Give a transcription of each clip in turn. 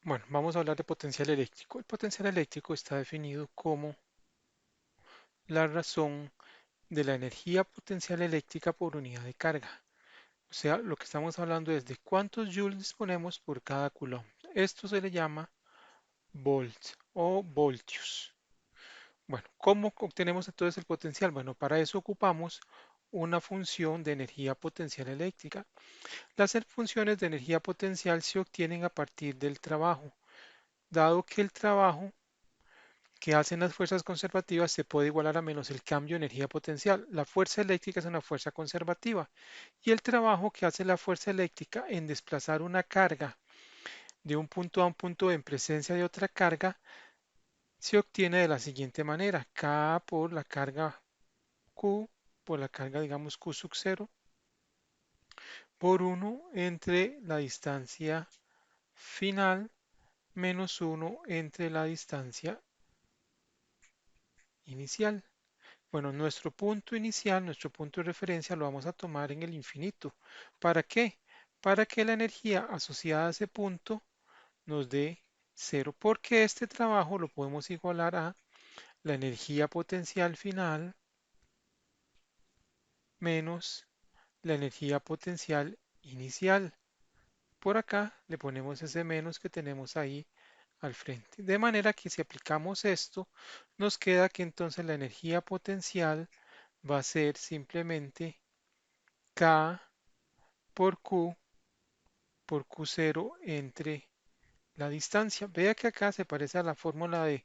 Bueno, vamos a hablar de potencial eléctrico. El potencial eléctrico está definido como la razón de la energía potencial eléctrica por unidad de carga. O sea, lo que estamos hablando es de cuántos joules disponemos por cada coulomb. Esto se le llama volt o voltios. Bueno, ¿cómo obtenemos entonces el potencial? Bueno, para eso ocupamos una función de energía potencial eléctrica. Las funciones de energía potencial se obtienen a partir del trabajo, dado que el trabajo que hacen las fuerzas conservativas se puede igualar a menos el cambio de energía potencial. La fuerza eléctrica es una fuerza conservativa y el trabajo que hace la fuerza eléctrica en desplazar una carga de un punto a un punto B en presencia de otra carga se obtiene de la siguiente manera: K por la carga Q, por la carga digamos Q sub 0, por 1 entre la distancia final menos 1 entre la distancia inicial. Bueno, nuestro punto inicial, nuestro punto de referencia lo vamos a tomar en el infinito. ¿Para qué? Para que la energía asociada a ese punto nos dé cero, porque este trabajo lo podemos igualar a la energía potencial final menos la energía potencial inicial. Por acá le ponemos ese menos que tenemos ahí al frente. De manera que si aplicamos esto, nos queda que entonces la energía potencial va a ser simplemente K por Q0 entre la distancia. Vea que acá se parece a la fórmula de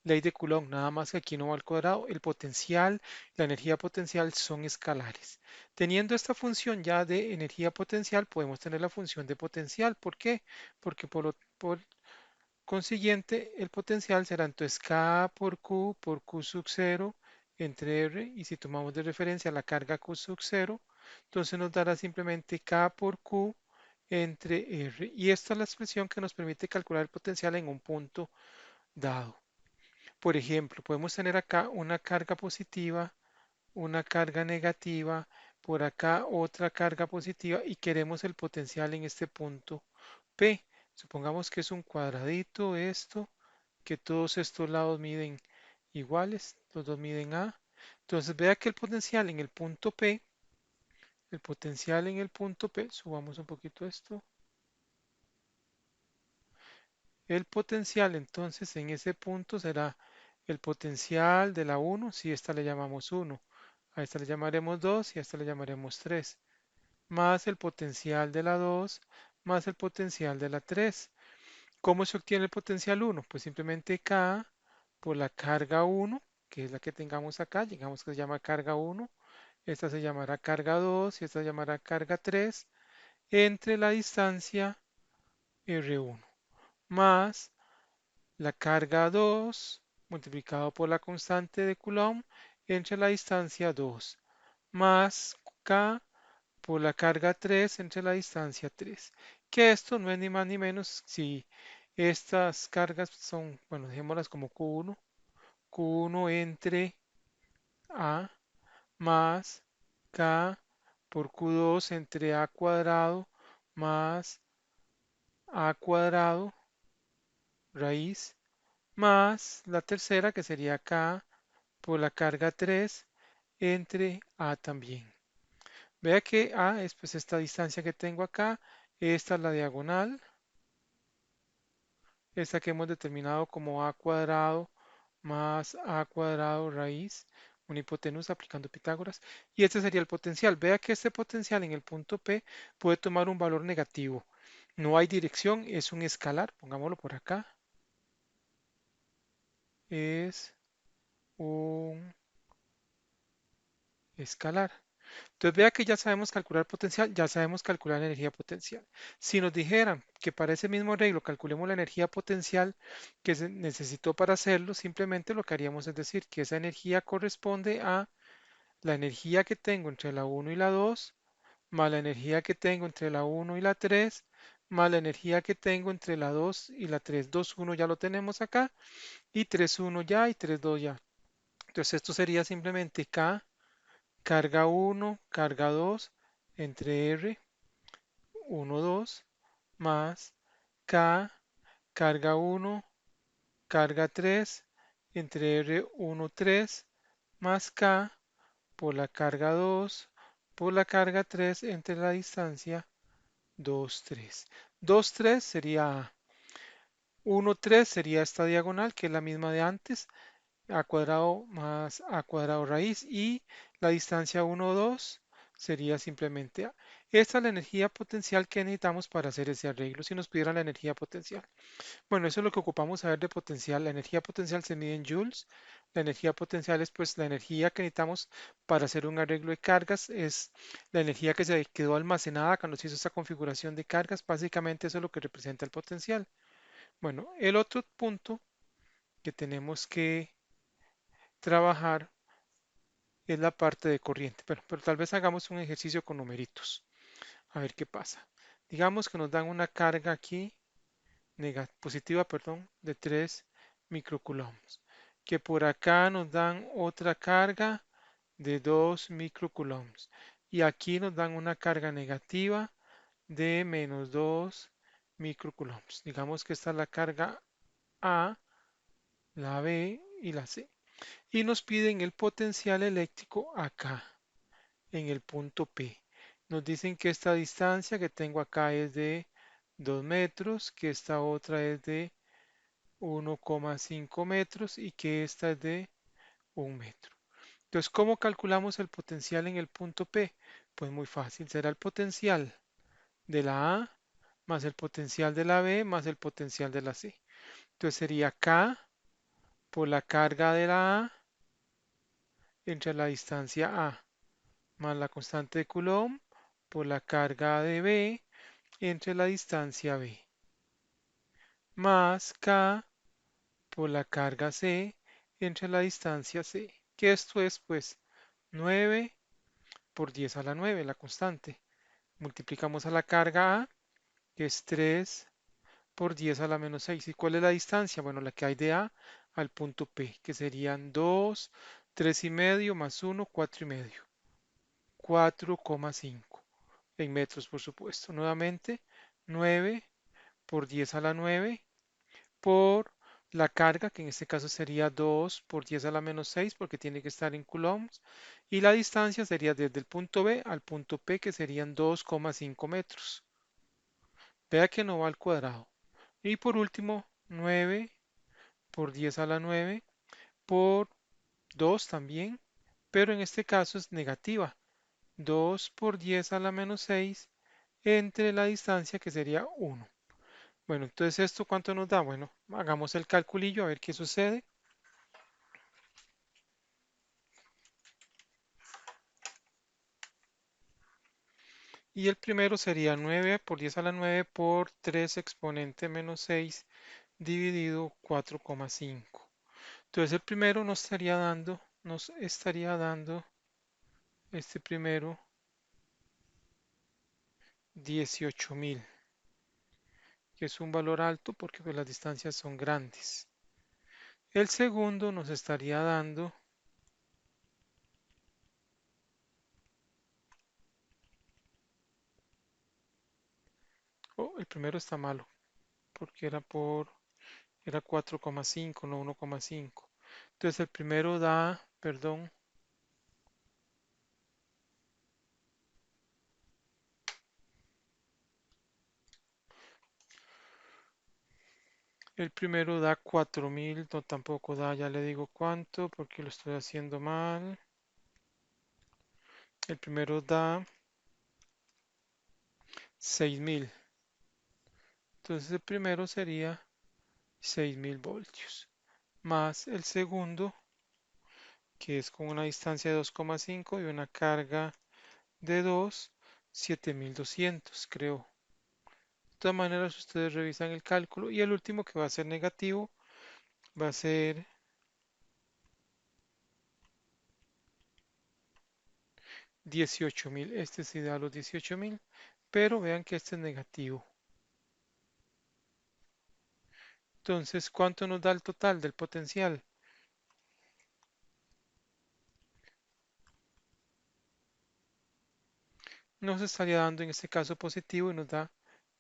ley de Coulomb, nada más que aquí no va al cuadrado. El potencial, la energía potencial son escalares. Teniendo esta función ya de energía potencial, podemos tener la función de potencial. ¿Por qué? Porque por consiguiente, el potencial será entonces K por Q sub 0 entre R, y si tomamos de referencia la carga Q sub 0, entonces nos dará simplemente K por Q entre R. Y esta es la expresión que nos permite calcular el potencial en un punto dado. Por ejemplo, podemos tener acá una carga positiva, una carga negativa, por acá otra carga positiva y queremos el potencial en este punto P. Supongamos que es un cuadradito esto, que todos estos lados miden iguales, los dos miden A. Entonces vea que el potencial en el punto P, el potencial en el punto P, subamos un poquito esto, el potencial entonces en ese punto será el potencial de la 1, si esta le llamamos 1, a esta le llamaremos 2 y a esta le llamaremos 3, más el potencial de la 2, más el potencial de la 3. ¿Cómo se obtiene el potencial 1? Pues simplemente K por la carga 1, que es la que tengamos acá, digamos que se llama carga 1, esta se llamará carga 2 y esta se llamará carga 3, entre la distancia R1, más la carga 2 multiplicado por la constante de Coulomb entre la distancia 2, más K por la carga 3 entre la distancia 3, que esto no es ni más ni menos si estas cargas son, bueno, dejémoslas como Q1 entre A más K por Q2 entre A cuadrado más A cuadrado raíz más la tercera que sería K por la carga 3 entre A también. Vea que A es pues esta distancia que tengo acá, esta es la diagonal, esta que hemos determinado como A cuadrado más A cuadrado raíz, una hipotenusa aplicando Pitágoras, y este sería el potencial. Vea que este potencial en el punto P puede tomar un valor negativo. No hay dirección, es un escalar, pongámoslo por acá, es un escalar. Entonces vea que ya sabemos calcular potencial, ya sabemos calcular energía potencial. Si nos dijeran que para ese mismo arreglo calculemos la energía potencial que se necesitó para hacerlo, simplemente lo que haríamos es decir que esa energía corresponde a la energía que tengo entre la 1 y la 2, más la energía que tengo entre la 1 y la 3, más la energía que tengo entre la 2 y la 3. 2, 1 ya lo tenemos acá, y 3, 1 ya, y 3, 2 ya. Entonces esto sería simplemente K carga 1, carga 2 entre R, 1, 2, más K, carga 1, carga 3, entre R1, 3, más K por la carga 2, por la carga 3 entre la distancia 2, 3. 2, 3 sería A. 1, 3 sería esta diagonal, que es la misma de antes, a cuadrado más a cuadrado raíz, y la distancia 1, 2 sería simplemente A. Esta es la energía potencial que necesitamos para hacer ese arreglo, si nos pidieran la energía potencial. Bueno, eso es lo que ocupamos saber de potencial. La energía potencial se mide en joules. La energía potencial es pues la energía que necesitamos para hacer un arreglo de cargas. Es la energía que se quedó almacenada cuando se hizo esta configuración de cargas. Básicamente eso es lo que representa el potencial. Bueno, el otro punto que tenemos que trabajar es la parte de corriente. Pero tal vez hagamos un ejercicio con numeritos. A ver qué pasa. Digamos que nos dan una carga aquí positiva, perdón, de 3 microcoulombs. Que por acá nos dan otra carga de 2 microcoulombs. Y aquí nos dan una carga negativa de menos 2 microcoulombs. Digamos que esta es la carga A, la B y la C. Y nos piden el potencial eléctrico acá, en el punto P. Nos dicen que esta distancia que tengo acá es de 2 metros, que esta otra es de 1,5 metros y que esta es de 1 metro. Entonces, ¿cómo calculamos el potencial en el punto P? Pues muy fácil, será el potencial de la A más el potencial de la B más el potencial de la C. Entonces sería K por la carga de la A entre la distancia A más la constante de Coulomb por la carga de B entre la distancia B más K por la carga C entre la distancia C, que esto es pues 9 por 10 a la 9, la constante. Multiplicamos a la carga A, que es 3 por 10 a la menos 6. ¿Y cuál es la distancia? Bueno, la que hay de A al punto P, que serían 2, 3 y medio más 1, 4 y medio. 4,5 en metros, por supuesto. Nuevamente, 9 por 10 a la 9 por la carga, que en este caso sería 2 por 10 a la menos 6, porque tiene que estar en coulombs, y la distancia sería desde el punto B al punto P, que serían 2,5 metros. Vea que no va al cuadrado. Y por último, 9 por 10 a la 9 por 2 también, pero en este caso es negativa. 2 por 10 a la menos 6 entre la distancia que sería 1. Bueno, entonces esto ¿cuánto nos da? Bueno, hagamos el calculillo a ver qué sucede. Y el primero sería 9 por 10 a la 9 por 3 exponente menos 6 dividido 4,5. Entonces el primero nos estaría dando este primero 18.000, que es un valor alto porque pues, las distancias son grandes. El segundo nos estaría dando, oh, el primero está malo porque era 4,5, no 1,5. Entonces el primero da, perdón, el primero da 4.000, no tampoco da, ya le digo cuánto porque lo estoy haciendo mal. El primero da 6.000. Entonces el primero sería 6.000 voltios. Más el segundo, que es con una distancia de 2,5 y una carga de 2, 7.200, creo. De todas maneras, ustedes revisan el cálculo. Y el último, que va a ser negativo, va a ser 18.000. Este sí da los 18.000, pero vean que este es negativo. Entonces, ¿cuánto nos da el total del potencial? Nos estaría dando en este caso positivo y nos da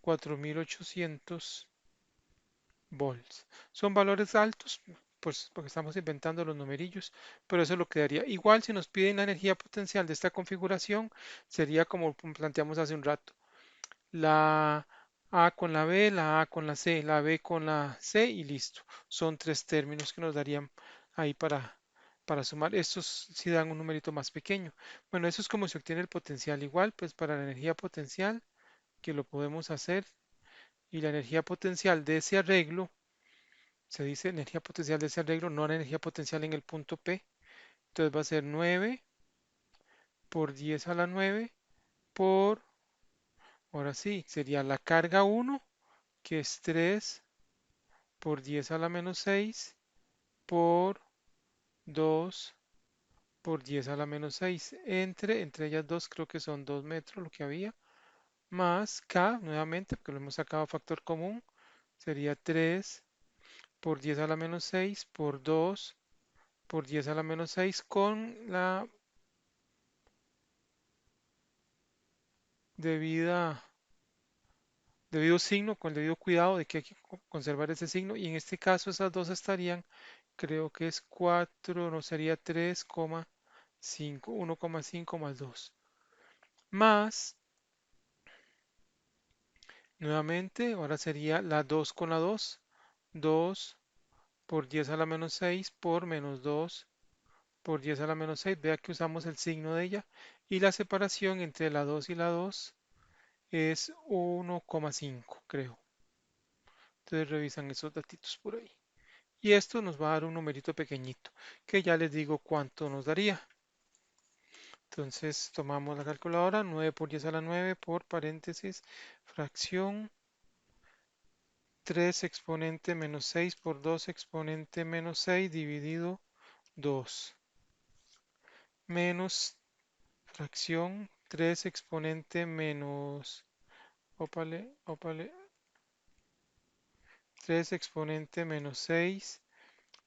4.800 volts. Son valores altos, pues porque estamos inventando los numerillos, pero eso lo quedaría. Igual si nos piden la energía potencial de esta configuración, sería como planteamos hace un rato. La A con la B, la A con la C, la B con la C y listo. Son tres términos que nos darían ahí para sumar. Estos sí dan un numerito más pequeño. Bueno, eso es como se obtiene el potencial. Igual, pues para la energía potencial, que lo podemos hacer, y la energía potencial de ese arreglo, se dice energía potencial de ese arreglo, no la energía potencial en el punto P. Entonces va a ser 9 por 10 a la 9 por, ahora sí, sería la carga 1, que es 3 por 10 a la menos 6 por 2 por 10 a la menos 6. Entre ellas dos creo que son 2 metros lo que había, más K nuevamente, porque lo hemos sacado a factor común, sería 3 por 10 a la menos 6 por 2 por 10 a la menos 6 con la debida, debido signo, con el debido cuidado de que hay que conservar ese signo. Y en este caso esas dos estarían, creo que es 4 no sería 3,5, 1,5 más 2. Más, nuevamente, ahora sería la 2 con la 2. 2 por 10 a la menos 6 por menos 2 por 10 a la menos 6. Vea que usamos el signo de ella. Y la separación entre la 2 y la 2 es 1,5, creo. Entonces revisan esos datitos por ahí. Y esto nos va a dar un numerito pequeñito, que ya les digo cuánto nos daría. Entonces tomamos la calculadora, 9 por 10 a la 9 por paréntesis, fracción 3 exponente menos 6 por 2 exponente menos 6 dividido 2, menos fracción 3 exponente menos, ópale, 3 exponente menos 6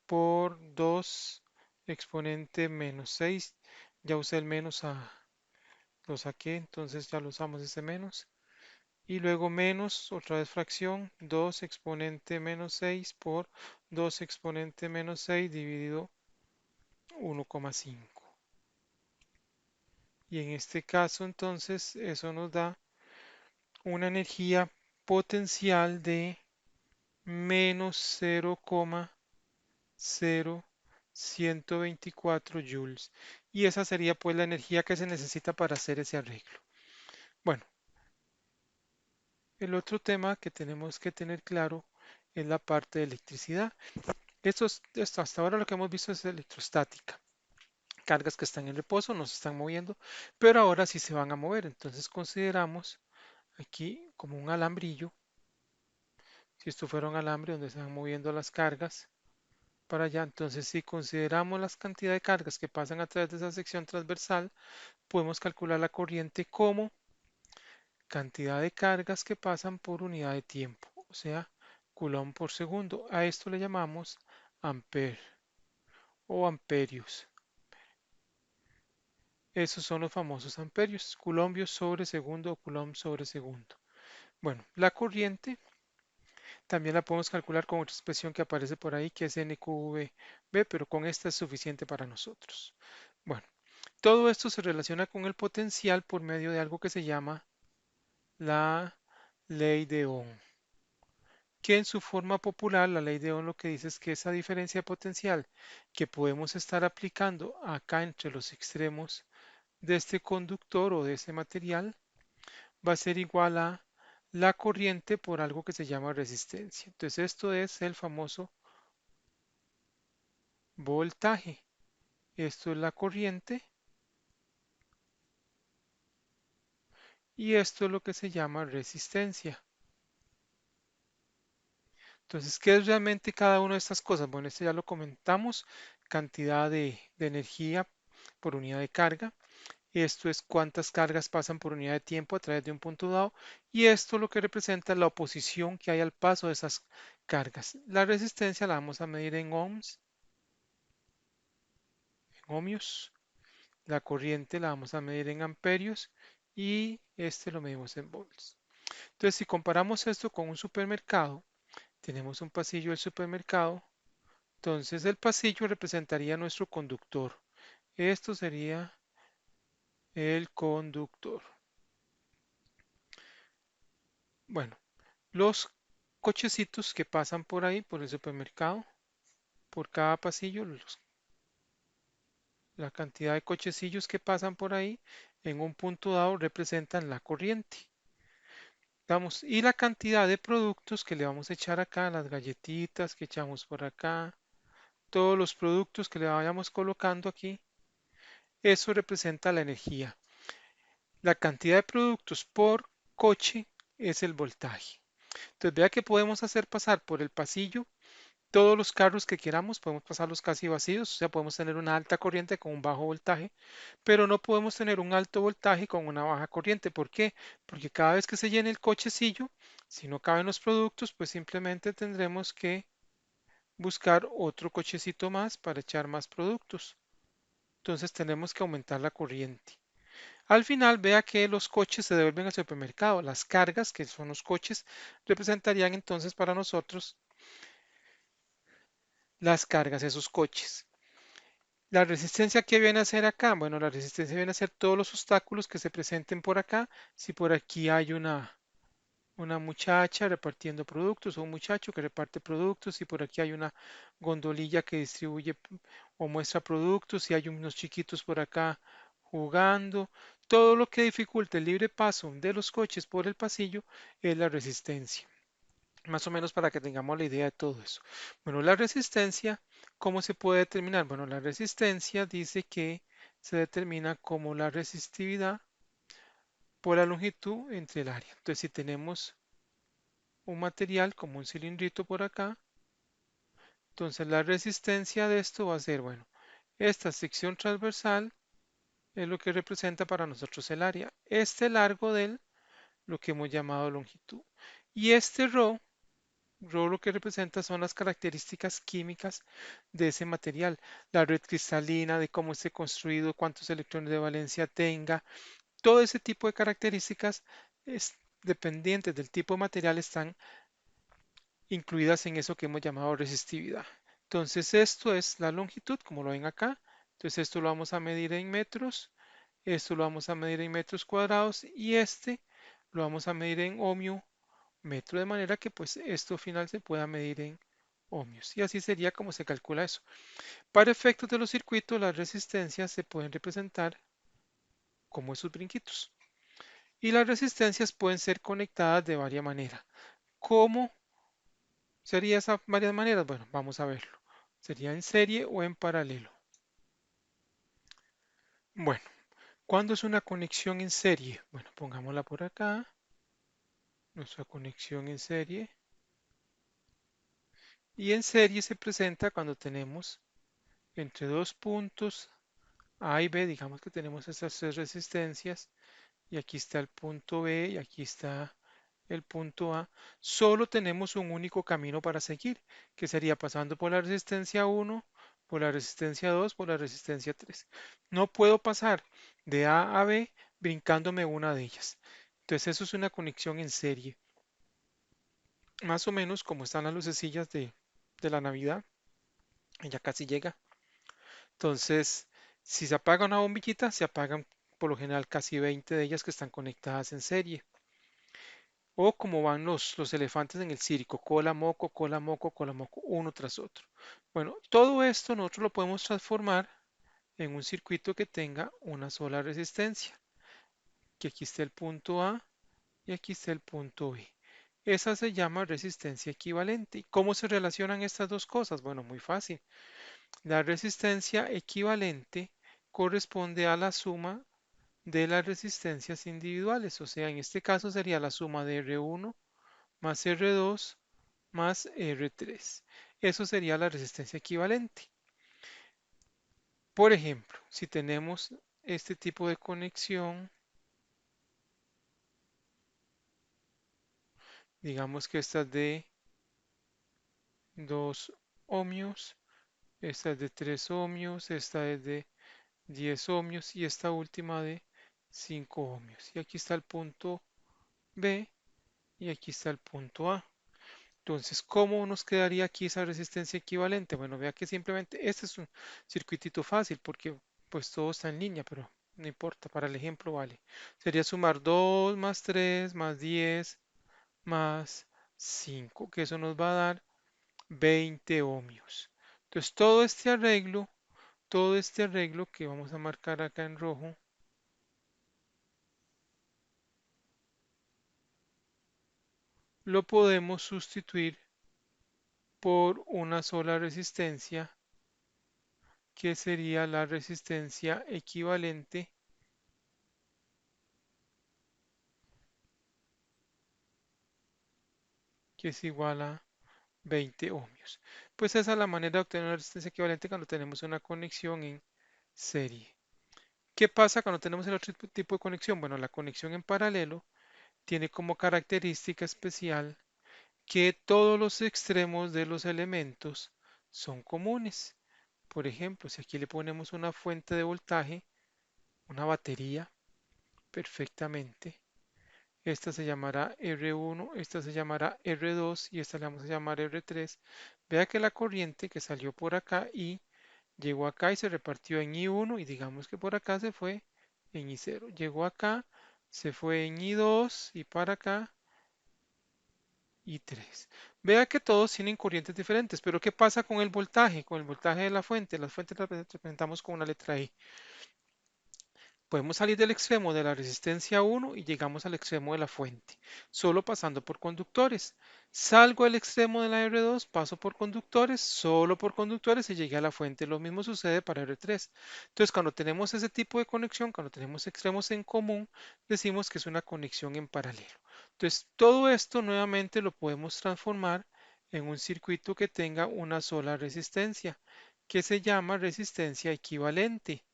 por 2 exponente menos 6. Ya usé el menos, lo saqué, entonces ya lo usamos ese menos. Y luego menos, otra vez fracción, 2 exponente menos 6 por 2 exponente menos 6 dividido 1,5. Y en este caso entonces eso nos da una energía potencial de menos 0,0124 joules. Y esa sería pues la energía que se necesita para hacer ese arreglo. Bueno, el otro tema que tenemos que tener claro es la parte de electricidad. Esto hasta ahora lo que hemos visto es electrostática. Cargas que están en reposo no se están moviendo, pero ahora sí se van a mover. Entonces consideramos aquí como un alambrillo. Si esto fuera un alambre donde se van moviendo las cargas para allá, entonces si consideramos las cantidades de cargas que pasan a través de esa sección transversal, podemos calcular la corriente como cantidad de cargas que pasan por unidad de tiempo, o sea, coulomb por segundo. A esto le llamamos ampere o amperios. Esos son los famosos amperios, coulombios sobre segundo o coulomb sobre segundo. Bueno, la corriente también la podemos calcular con otra expresión que aparece por ahí, que es NQV, pero con esta es suficiente para nosotros. Bueno, todo esto se relaciona con el potencial por medio de algo que se llama la ley de Ohm, que en su forma popular, la ley de Ohm lo que dice es que esa diferencia de potencial que podemos estar aplicando acá entre los extremos de este conductor o de ese material va a ser igual a la corriente por algo que se llama resistencia. Entonces esto es el famoso voltaje. Esto es la corriente y esto es lo que se llama resistencia. Entonces, ¿qué es realmente cada una de estas cosas? Bueno, esto ya lo comentamos, cantidad de energía por unidad de carga. Esto es cuántas cargas pasan por unidad de tiempo a través de un punto dado. Y esto lo que representa la oposición que hay al paso de esas cargas. La resistencia la vamos a medir en ohms, en ohmios. La corriente la vamos a medir en amperios y este lo medimos en volts. Entonces, si comparamos esto con un supermercado, Tenemos un pasillo del supermercado. Entonces el pasillo representaría nuestro conductor. Esto sería el conductor. Bueno, los cochecitos que pasan por ahí, por el supermercado, por cada pasillo, la cantidad de cochecillos que pasan por ahí en un punto dado representan la corriente. Vamos, y la cantidad de productos que le vamos a echar acá, las galletitas que echamos por acá, todos los productos que le vayamos colocando aquí, eso representa la energía. La cantidad de productos por coche es el voltaje. Entonces vea que podemos hacer pasar por el pasillo todos los carros que queramos, podemos pasarlos casi vacíos, o sea, podemos tener una alta corriente con un bajo voltaje, pero no podemos tener un alto voltaje con una baja corriente. ¿Por qué? Porque cada vez que se llene el cochecillo, si no caben los productos, pues simplemente tendremos que buscar otro cochecito más para echar más productos. Entonces tenemos que aumentar la corriente. Al final, vea que los coches se devuelven al supermercado. Las cargas, que son los coches, representarían entonces para nosotros las cargas, esos coches. La resistencia que viene a ser acá, bueno, la resistencia viene a ser todos los obstáculos que se presenten por acá. Si por aquí hay una muchacha repartiendo productos o un muchacho que reparte productos, si por aquí hay una gondolilla que distribuye o muestra productos, si hay unos chiquitos por acá jugando, todo lo que dificulta el libre paso de los coches por el pasillo es la resistencia. Más o menos para que tengamos la idea de todo eso. Bueno, la resistencia, ¿cómo se puede determinar? Bueno, la resistencia dice que se determina como la resistividad por la longitud entre el área. Entonces, si tenemos un material como un cilindrito por acá, entonces la resistencia de esto va a ser, bueno, esta sección transversal es lo que representa para nosotros el área. Este largo de él, lo que hemos llamado longitud. Y este Rho lo que representa son las características químicas de ese material, la red cristalina, de cómo esté construido, cuántos electrones de valencia tenga, todo ese tipo de características dependientes del tipo de material están incluidas en eso que hemos llamado resistividad. Entonces esto es la longitud, como lo ven acá. Entonces esto lo vamos a medir en metros, esto lo vamos a medir en metros cuadrados y este lo vamos a medir en ohmio metro, de manera que pues esto final se pueda medir en ohmios. Y así sería como se calcula eso. Para efectos de los circuitos, las resistencias se pueden representar como esos brinquitos. Y las resistencias pueden ser conectadas de varias maneras. ¿Cómo sería esas varias maneras? Bueno, vamos a verlo. ¿Sería en serie o en paralelo? Bueno, ¿cuándo es una conexión en serie? Bueno, pongámosla por acá. Nuestra conexión en serie. Y en serie se presenta cuando tenemos entre dos puntos A y B, digamos que tenemos estas tres resistencias y aquí está el punto B y aquí está el punto A. Solo tenemos un único camino para seguir, que sería pasando por la resistencia 1, por la resistencia 2, por la resistencia 3. No puedo pasar de A a B brincándome una de ellas. Entonces eso es una conexión en serie. Más o menos como están las lucecillas de la Navidad. Ya casi llega. Entonces, si se apaga una bombillita, se apagan por lo general casi 20 de ellas que están conectadas en serie. O como van los elefantes en el circo, cola, moco, cola, moco, cola, moco, uno tras otro. Bueno, todo esto nosotros lo podemos transformar en un circuito que tenga una sola resistencia. Que aquí está el punto A y aquí está el punto B. Esa se llama resistencia equivalente. ¿Y cómo se relacionan estas dos cosas? Bueno, muy fácil. La resistencia equivalente corresponde a la suma de las resistencias individuales, o sea, en este caso sería la suma de R1 más R2 más R3. Eso sería la resistencia equivalente. Por ejemplo, si tenemos este tipo de conexión, digamos que esta es de 2 ohmios, esta es de 3 ohmios, esta es de 10 ohmios y esta última de 5 ohmios. Y aquí está el punto B y aquí está el punto A. Entonces, ¿cómo nos quedaría aquí esa resistencia equivalente? Bueno, vea que simplemente este es un circuitito fácil porque pues todo está en línea, pero no importa, para el ejemplo vale. Sería sumar 2 más 3 más 10 más 5, que eso nos va a dar 20 ohmios. Entonces, todo este arreglo que vamos a marcar acá en rojo, lo podemos sustituir por una sola resistencia, que sería la resistencia equivalente, que es igual a 20 ohmios. Pues esa es la manera de obtener una resistencia equivalente cuando tenemos una conexión en serie. ¿Qué pasa cuando tenemos el otro tipo de conexión? Bueno, la conexión en paralelo tiene como característica especial que todos los extremos de los elementos son comunes. Por ejemplo, si aquí le ponemos una fuente de voltaje, una batería, perfectamente, esta se llamará R1, esta se llamará R2 y esta le vamos a llamar R3. Vea que la corriente que salió por acá y llegó acá y se repartió en I1 y digamos que por acá se fue en I0. Llegó acá, se fue en I2 y para acá I3. Vea que todos tienen corrientes diferentes, pero ¿qué pasa con el voltaje? Con el voltaje de la fuente. Las fuentes las representamos con una letra I. Podemos salir del extremo de la resistencia 1 y llegamos al extremo de la fuente, solo pasando por conductores. Salgo del extremo de la R2, paso por conductores, solo por conductores y llegué a la fuente. Lo mismo sucede para R3. Entonces, cuando tenemos ese tipo de conexión, cuando tenemos extremos en común, decimos que es una conexión en paralelo. Entonces, todo esto nuevamente lo podemos transformar en un circuito que tenga una sola resistencia, que se llama resistencia equivalente.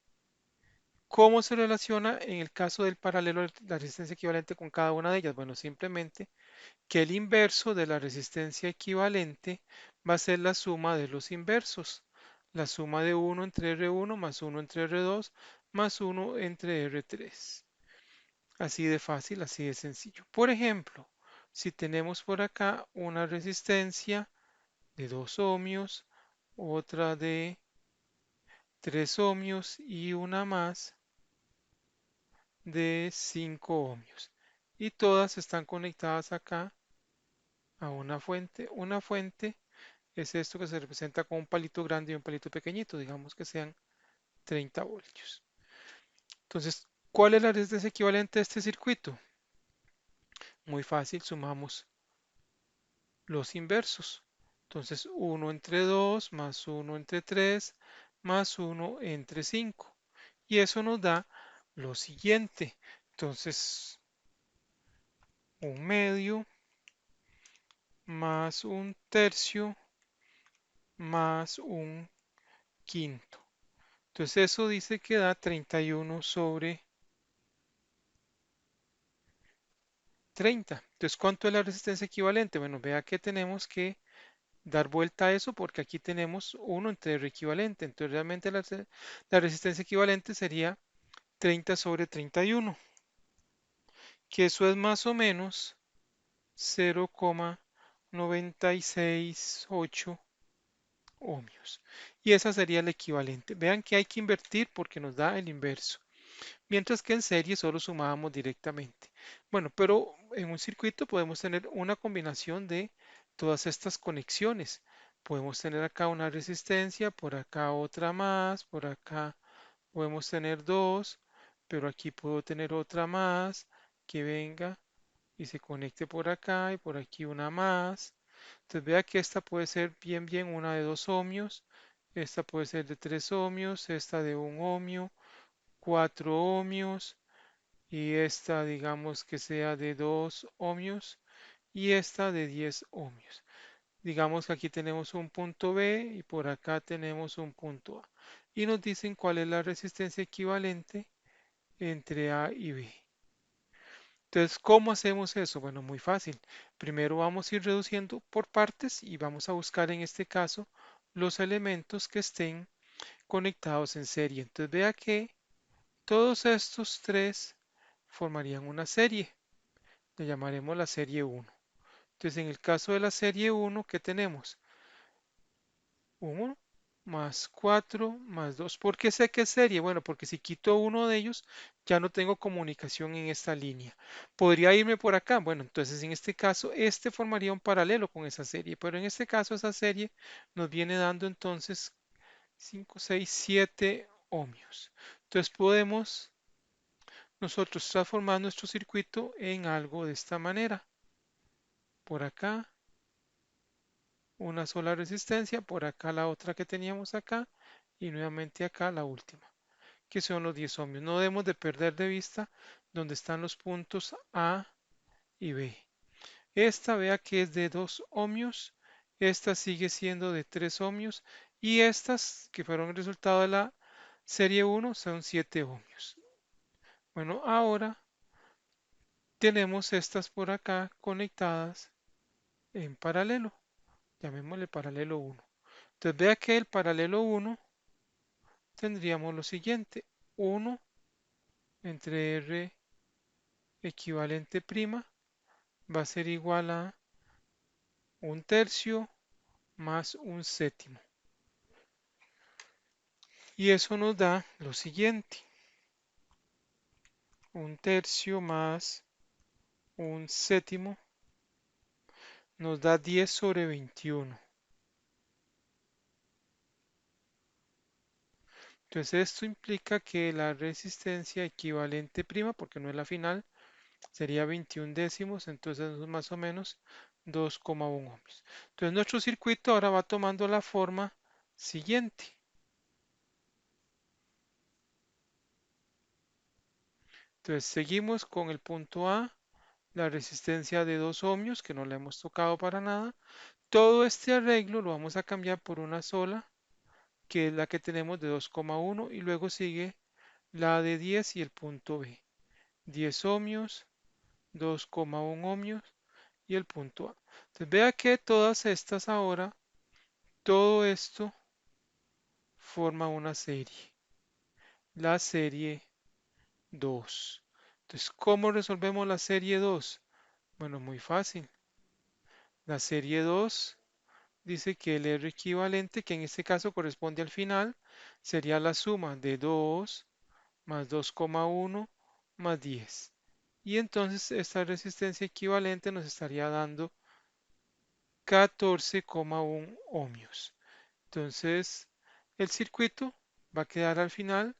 ¿Cómo se relaciona en el caso del paralelo la resistencia equivalente con cada una de ellas? Bueno, simplemente que el inverso de la resistencia equivalente va a ser la suma de los inversos. La suma de 1 entre R1 más 1 entre R2 más 1 entre R3. Así de fácil, así de sencillo. Por ejemplo, si tenemos por acá una resistencia de 2 ohmios, otra de 3 ohmios y una más de 5 ohmios. Y todas están conectadas acá a una fuente. Una fuente es esto que se representa con un palito grande y un palito pequeñito, digamos que sean 30 voltios. Entonces, ¿cuál es la resistencia equivalente a este circuito? Muy fácil, sumamos los inversos. Entonces, 1 entre 2 más 1 entre 3 más 1 entre 5. Y eso nos da lo siguiente. Entonces, un medio más un tercio más un quinto. Entonces eso dice que da 31 sobre 30. Entonces, ¿cuánto es la resistencia equivalente? Bueno, vea que tenemos que dar vuelta a eso porque aquí tenemos 1 entre R equivalente. Entonces, realmente la resistencia equivalente sería 30 sobre 31, que eso es más o menos 0,968 ohmios. Y esa sería la equivalente. Vean que hay que invertir porque nos da el inverso. Mientras que en serie solo sumábamos directamente. Bueno, pero en un circuito podemos tener una combinación de todas estas conexiones. Podemos tener acá una resistencia, por acá otra más, por acá podemos tener dos, pero aquí puedo tener otra más que venga y se conecte por acá y por aquí una más. Entonces vea que esta puede ser bien una de 2 ohmios, esta puede ser de 3 ohmios, esta de 1 ohmio, 4 ohmios y esta digamos que sea de 2 ohmios y esta de 10 ohmios. Digamos que aquí tenemos un punto B y por acá tenemos un punto A. Y nos dicen cuál es la resistencia equivalente entre A y B. Entonces, ¿cómo hacemos eso? Bueno, muy fácil. Primero vamos a ir reduciendo por partes y vamos a buscar en este caso los elementos que estén conectados en serie. Entonces, vea que todos estos tres formarían una serie. Le llamaremos la serie 1. Entonces, en el caso de la serie 1, ¿qué tenemos? 1 más 4 más 2. ¿Por qué sé que es serie? Bueno, porque si quito uno de ellos, ya no tengo comunicación en esta línea. ¿Podría irme por acá? Bueno, entonces en este caso, este formaría un paralelo con esa serie, pero en este caso esa serie nos viene dando entonces 5, 6, 7 ohmios. Entonces podemos nosotros transformar nuestro circuito en algo de esta manera. Por acá una sola resistencia, por acá la otra que teníamos acá y nuevamente acá la última, que son los 10 ohmios. No debemos de perder de vista donde están los puntos A y B. Esta vea que es de 2 ohmios, esta sigue siendo de 3 ohmios y estas que fueron el resultado de la serie 1 son 7 ohmios. Bueno, ahora tenemos estas por acá conectadas en paralelo, llamémosle paralelo 1. Entonces vea que el paralelo 1 tendríamos lo siguiente, 1 entre R equivalente prima va a ser igual a un tercio más un séptimo. Y eso nos da lo siguiente, un tercio más un séptimo nos da 10 sobre 21. Entonces esto implica que la resistencia equivalente prima, porque no es la final, sería 21 décimos, entonces es más o menos 2,1 ohmios. Entonces nuestro circuito ahora va tomando la forma siguiente. Entonces seguimos con el punto A, la resistencia de 2 ohmios, que no la hemos tocado para nada. Todo este arreglo lo vamos a cambiar por una sola, que es la que tenemos de 2,1 y luego sigue la de 10 y el punto B. 10 ohmios, 2,1 ohmios y el punto A. Entonces vea que todas estas ahora, todo esto forma una serie, la serie 2. Entonces, ¿cómo resolvemos la serie 2? Bueno, muy fácil. La serie 2 dice que el R equivalente, que en este caso corresponde al final, sería la suma de 2 más 2,1 más 10. Y entonces esta resistencia equivalente nos estaría dando 14,1 ohmios. Entonces, el circuito va a quedar al final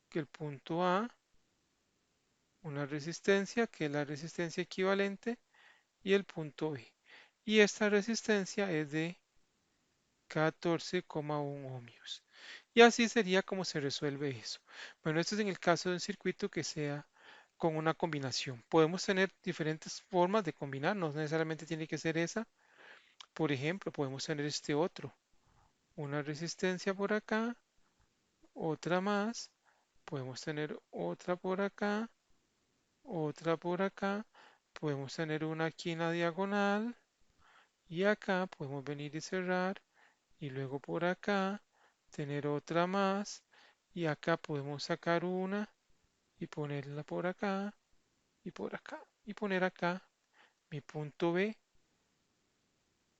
que el punto A, una resistencia, que es la resistencia equivalente, y el punto B. Y esta resistencia es de 14,1 ohmios. Y así sería como se resuelve eso. Bueno, esto es en el caso de un circuito que sea con una combinación. Podemos tener diferentes formas de combinar, no necesariamente tiene que ser esa. Por ejemplo, podemos tener este otro, una resistencia por acá, otra más, podemos tener otra por acá, otra por acá, podemos tener una aquí en la diagonal y acá podemos venir y cerrar y luego por acá tener otra más y acá podemos sacar una y ponerla por acá y por acá y poner acá mi punto B,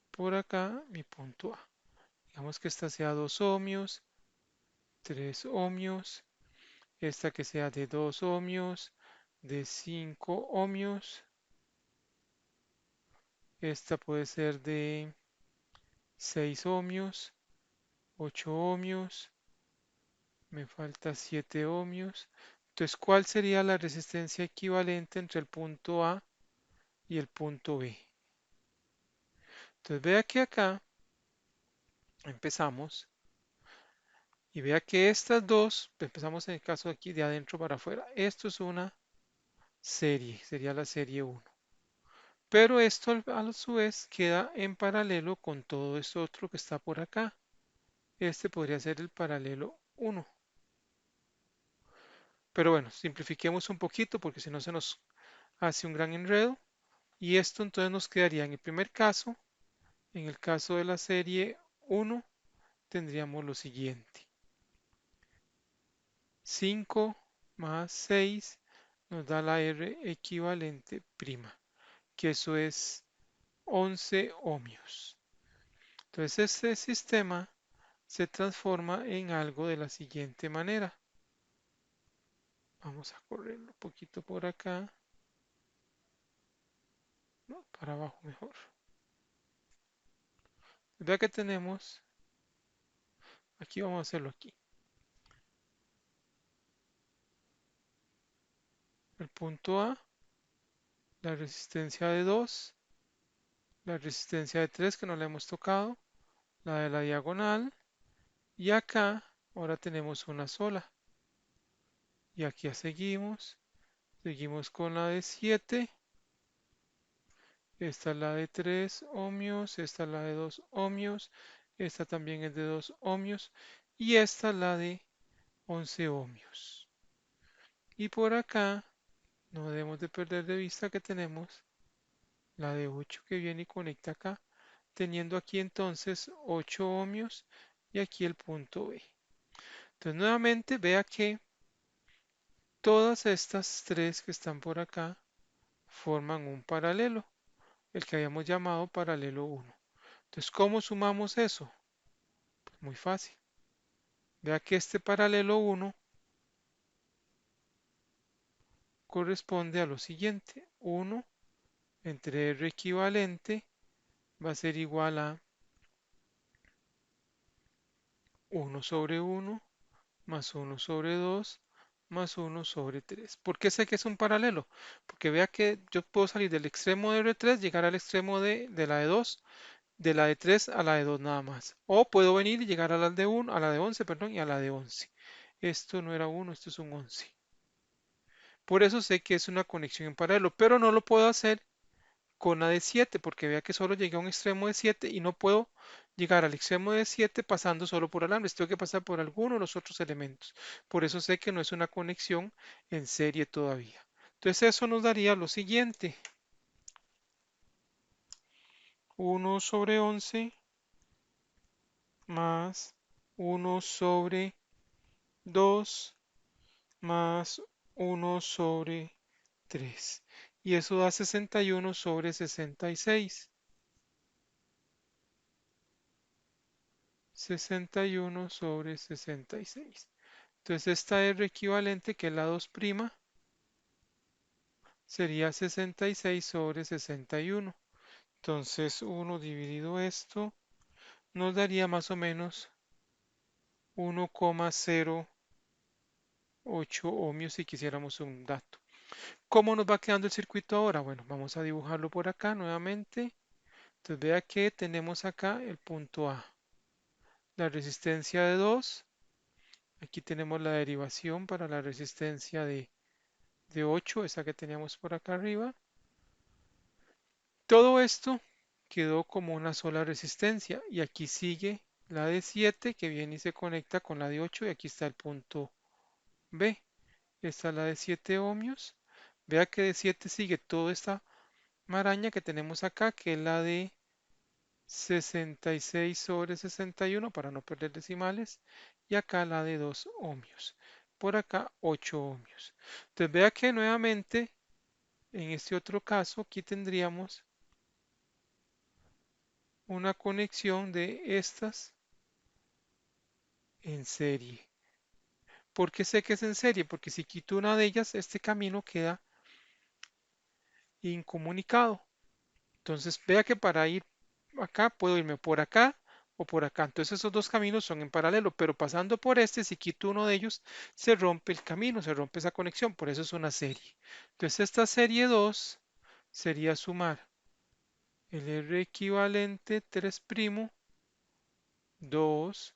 por acá mi punto A. Digamos que esta sea 2 ohmios, 3 ohmios, esta que sea de 2 ohmios, de 5 ohmios, esta puede ser de 6 ohmios, 8 ohmios, me falta 7 ohmios. Entonces, ¿cuál sería la resistencia equivalente entre el punto A y el punto B? Entonces, vea que acá empezamos y vea que estas dos, empezamos en el caso aquí de adentro para afuera. Esto es una serie, sería la serie 1. Pero esto a su vez queda en paralelo con todo esto otro que está por acá. Este podría ser el paralelo 1. Pero bueno, simplifiquemos un poquito porque si no se nos hace un gran enredo. Y esto entonces nos quedaría en el primer caso, en el caso de la serie 1, tendríamos lo siguiente. 5 más 6 nos da la R equivalente prima, que eso es 11 ohmios. Entonces este sistema se transforma en algo de la siguiente manera. Vamos a correrlo un poquito por acá. No, para abajo mejor. Vea que tenemos, aquí vamos a hacerlo aquí. El punto A, la resistencia de 2, la resistencia de 3 que no la hemos tocado, la de la diagonal, y acá ahora tenemos una sola. Y aquí ya seguimos con la de 7, esta es la de 3 ohmios, esta es la de 2 ohmios, esta también es de 2 ohmios, y esta es la de 11 ohmios. Y por acá no debemos de perder de vista que tenemos la de 8 que viene y conecta acá, teniendo aquí entonces 8 ohmios y aquí el punto B. Entonces nuevamente vea que todas estas tres que están por acá forman un paralelo, el que habíamos llamado paralelo 1. Entonces, ¿cómo sumamos eso? Pues muy fácil. Vea que este paralelo 1 corresponde a lo siguiente. 1 entre R equivalente va a ser igual a 1 sobre 1 más 1 sobre 2 más 1 sobre 3. ¿Por qué sé que es un paralelo? Porque vea que yo puedo salir del extremo de R3, llegar al extremo de la de 2, de la de 3 a la de 2 nada más. O puedo venir y llegar a la de 1, a la de 11, perdón, y a la de 11. Esto no era 1, esto es un 11. Por eso sé que es una conexión en paralelo, pero no lo puedo hacer con la de 7, porque vea que solo llegué a un extremo de 7 y no puedo llegar al extremo de 7 pasando solo por alambres, tengo que pasar por alguno de los otros elementos. Por eso sé que no es una conexión en serie todavía. Entonces eso nos daría lo siguiente. 1 sobre 11 más 1 sobre 2 más 1 sobre 3. Y eso da 61 sobre 66. 61 sobre 66. Entonces esta R equivalente, que es la 2', sería 66 sobre 61. Entonces 1 dividido esto nos daría más o menos 1,08 ohmios si quisiéramos un dato. ¿Cómo nos va quedando el circuito ahora? Bueno, vamos a dibujarlo por acá nuevamente. Entonces vea que tenemos acá el punto A. La resistencia de 2. Aquí tenemos la derivación para la resistencia de 8, esa que teníamos por acá arriba. Todo esto quedó como una sola resistencia y aquí sigue la de 7 que viene y se conecta con la de 8 y aquí está el punto B. Esta es la de 7 ohmios. Vea que de 7 sigue toda esta maraña que tenemos acá, que es la de 66 sobre 61 para no perder decimales, y acá la de 2 ohmios. Por acá 8 ohmios. Entonces vea que nuevamente en este otro caso aquí tendríamos una conexión de estas en serie. ¿Por qué sé que es en serie? Porque si quito una de ellas, este camino queda incomunicado. Entonces vea que para ir acá puedo irme por acá o por acá. Entonces esos dos caminos son en paralelo, pero pasando por este, si quito uno de ellos, se rompe el camino, se rompe esa conexión. Por eso es una serie. Entonces esta serie 2 sería sumar el R equivalente 3', 2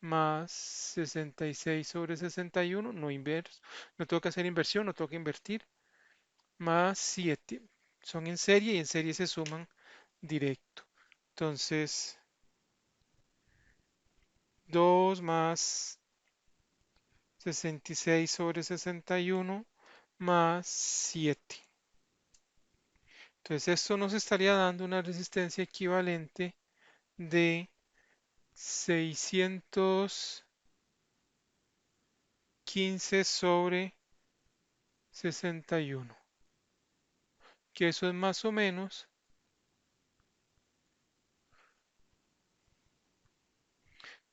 más 66 sobre 61, no inverso, no tengo que hacer inversión, no tengo que invertir, más 7. Son en serie y en serie se suman directo. Entonces, 2 más 66 sobre 61 más 7. Entonces, esto nos estaría dando una resistencia equivalente de 615 sobre 61, que eso es más o menos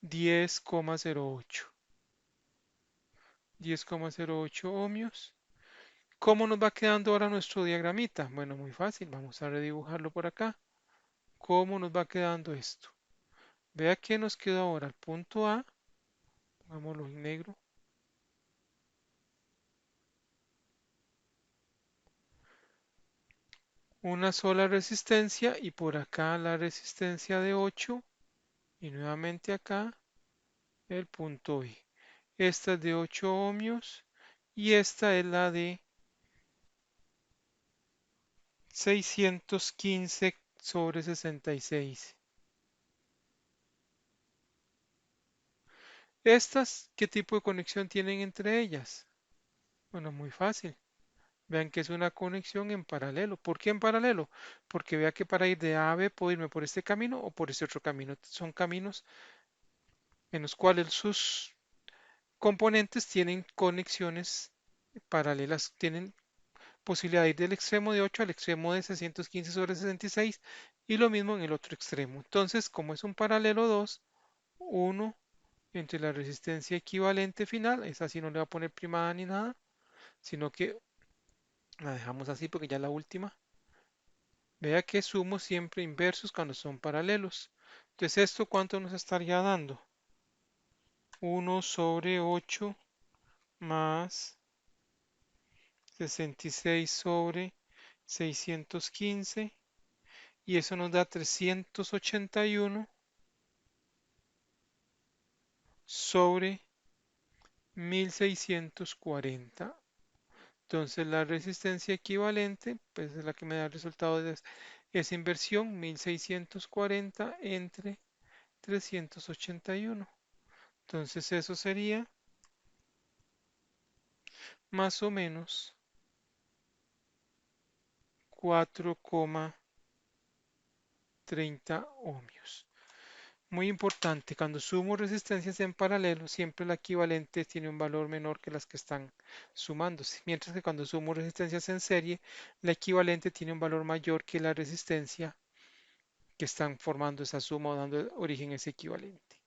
10,08. 10,08 ohmios. ¿Cómo nos va quedando ahora nuestro diagramita? Bueno, muy fácil. Vamos a redibujarlo por acá. ¿Cómo nos va quedando esto? Vea que nos quedó ahora el punto A. Pongámoslo en negro. Una sola resistencia y por acá la resistencia de 8 y nuevamente acá el punto B. Esta es de 8 ohmios y esta es la de 615/66. ¿Estas qué tipo de conexión tienen entre ellas? Bueno, muy fácil. Vean que es una conexión en paralelo. ¿Por qué en paralelo? Porque vea que para ir de A a B puedo irme por este camino o por este otro camino. Son caminos en los cuales sus componentes tienen conexiones paralelas, tienen posibilidad de ir del extremo de 8 al extremo de 615/66 y lo mismo en el otro extremo. Entonces, como es un paralelo 2, 1 entre la resistencia equivalente final, esa sí no le va a poner primada ni nada, sino que la dejamos así porque ya es la última. Vea que sumo siempre inversos cuando son paralelos. Entonces, ¿esto cuánto nos estaría dando? 1/8 más 66/615 y eso nos da 381 sobre 1640. Entonces la resistencia equivalente, pues es la que me da el resultado de esa inversión, 1640 entre 381. Entonces eso sería más o menos 4,30 ohmios. Muy importante, cuando sumo resistencias en paralelo, siempre la equivalente tiene un valor menor que las que están sumándose, mientras que cuando sumo resistencias en serie, la equivalente tiene un valor mayor que la resistencia que están formando esa suma o dando origen a ese equivalente.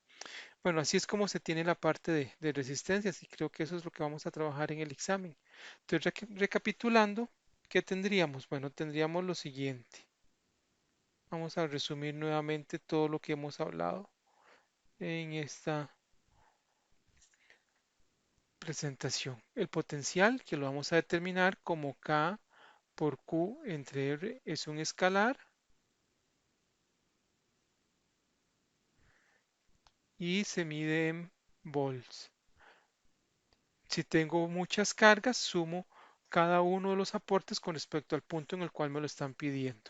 Bueno, así es como se tiene la parte de resistencias y creo que eso es lo que vamos a trabajar en el examen. Entonces, recapitulando, ¿qué tendríamos? Bueno, tendríamos lo siguiente. Vamos a resumir nuevamente todo lo que hemos hablado en esta presentación. El potencial, que lo vamos a determinar como K por Q entre R, es un escalar y se mide en volts. Si tengo muchas cargas, sumo cada uno de los aportes con respecto al punto en el cual me lo están pidiendo.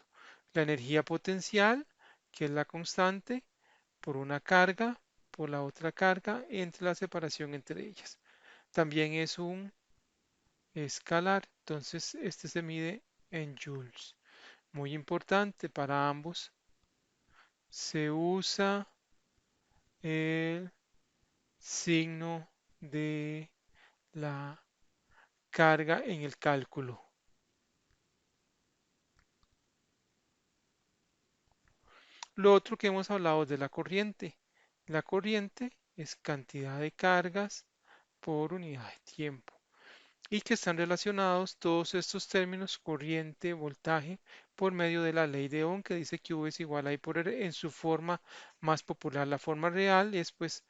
La energía potencial, que es la constante, por una carga, por la otra carga, entre la separación entre ellas. También es un escalar, entonces este se mide en joules. Muy importante para ambos, se usa el signo de la carga en el cálculo. Lo otro que hemos hablado es de la corriente. La corriente es cantidad de cargas por unidad de tiempo y que están relacionados todos estos términos, corriente, voltaje, por medio de la ley de Ohm que dice que V es igual a I por R en su forma más popular. La forma real es pues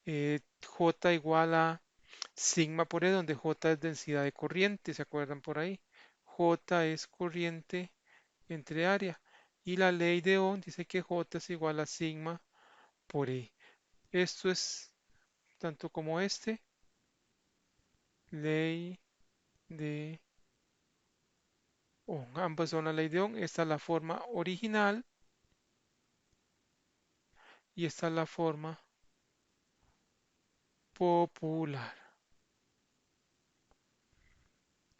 J igual a sigma por E, donde J es densidad de corriente, ¿se acuerdan por ahí? J es corriente entre área. Y la ley de Ohm dice que J es igual a sigma por E. Esto es tanto como ley de Ohm. Ambas son la ley de Ohm. Esta es la forma original y esta es la forma popular.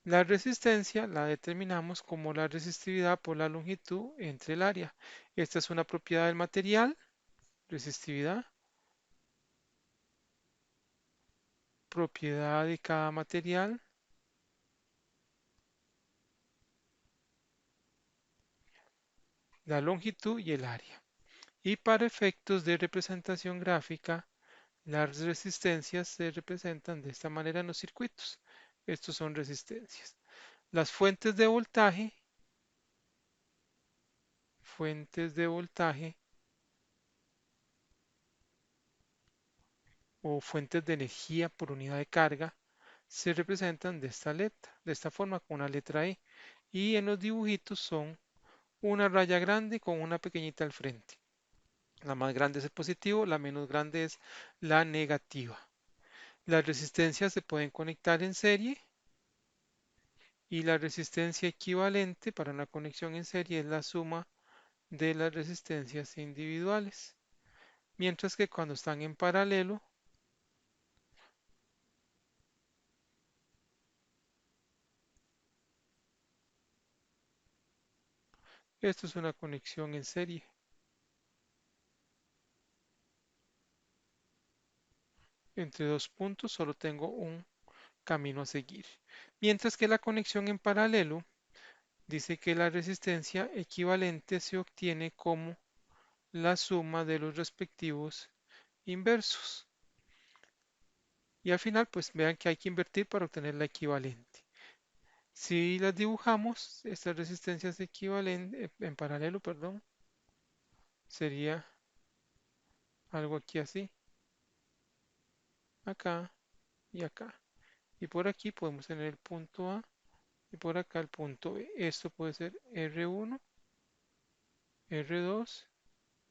La resistencia la determinamos como la resistividad por la longitud entre el área. Esta es una propiedad del material, resistividad, propiedad de cada material, la longitud y el área. Y para efectos de representación gráfica, Las resistencias se representan de esta manera en los circuitos. Estos son resistencias. Las fuentes de voltaje o fuentes de energía por unidad de carga se representan de esta letra, de esta forma con una letra E. Y en los dibujitos son una raya grande con una pequeñita al frente. La más grande es el positivo, la menos grande es la negativa. Las resistencias se pueden conectar en serie y la resistencia equivalente para una conexión en serie es la suma de las resistencias individuales. Mientras que cuando están en paralelo, esto es una conexión en serie. Entre dos puntos solo tengo un camino a seguir. Mientras que la conexión en paralelo dice que la resistencia equivalente se obtiene como la suma de los respectivos inversos. Y al final, pues vean que hay que invertir para obtener la equivalente. Si las dibujamos, estas resistencias equivalentes, en paralelo, perdón, sería algo aquí así, acá y acá. Y por aquí podemos tener el punto A y por acá el punto B. Esto puede ser R1, R2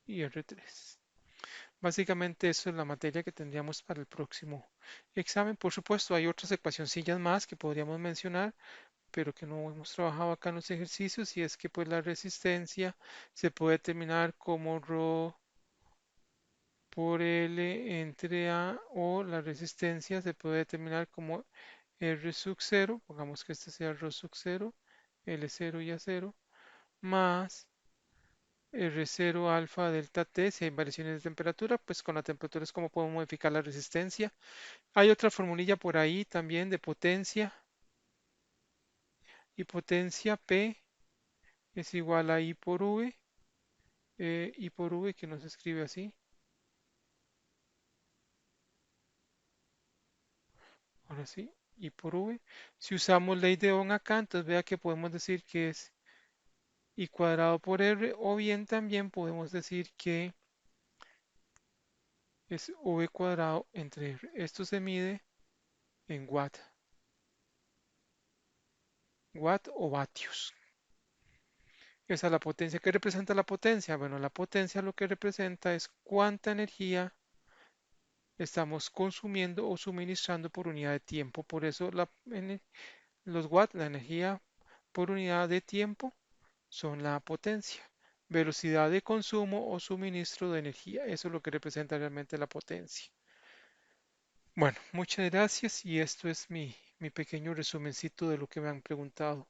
y R3. Básicamente eso es la materia que tendríamos para el próximo examen. Por supuesto, hay otras ecuacioncillas más que podríamos mencionar, pero que no hemos trabajado acá en los ejercicios, y es que pues la resistencia se puede determinar como ρ por L entre A, o la resistencia se puede determinar como R sub 0, pongamos que este sea ρ sub 0, L0 y A0, más R0 alfa delta T. Si hay variaciones de temperatura, pues con la temperatura es como podemos modificar la resistencia. Hay otra formulilla por ahí también de potencia, y potencia P es igual a I por V, I por V que no se escribe así, ahora sí, I por V. Si usamos ley de Ohm acá, entonces vea que podemos decir que es I cuadrado por R, o bien también podemos decir que es V cuadrado entre R. Esto se mide en watt o vatios. Esa es la potencia. ¿Qué representa la potencia? Bueno, la potencia lo que representa es cuánta energía estamos consumiendo o suministrando por unidad de tiempo. Por eso los watts, la energía por unidad de tiempo, son la potencia. Velocidad de consumo o suministro de energía. Eso es lo que representa realmente la potencia. Bueno, muchas gracias, y esto es mi pequeño resumencito de lo que me han preguntado.